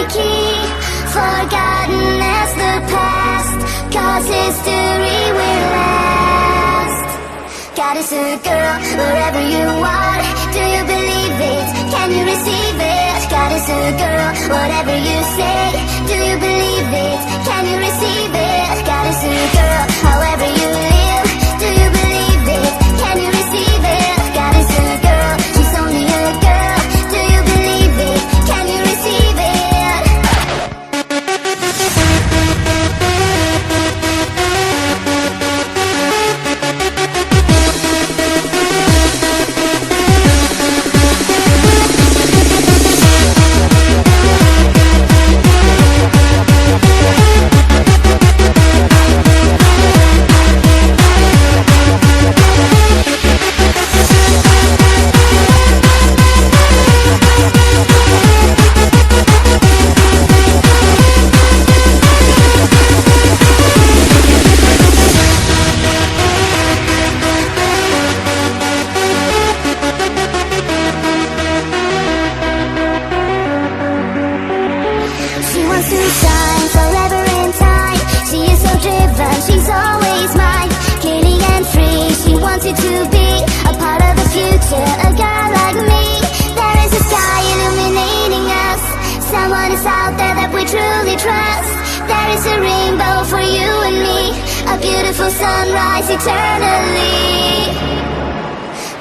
key, forgotten as the past, 'cause history will last. Goddess girl, wherever you are, do you believe it? Can you receive it? Goddess girl, whatever you say, do you believe it? Can you receive it? Goddess girl, however you live, do you believe it? Can you receive it? Goddess girl, she's only a girl, do you believe it? Can you receive it? Sunrise eternally.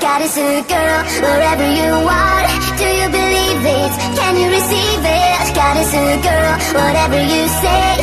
Goddess girl, wherever you are, do you believe it? Can you receive it? Goddess girl, whatever you say,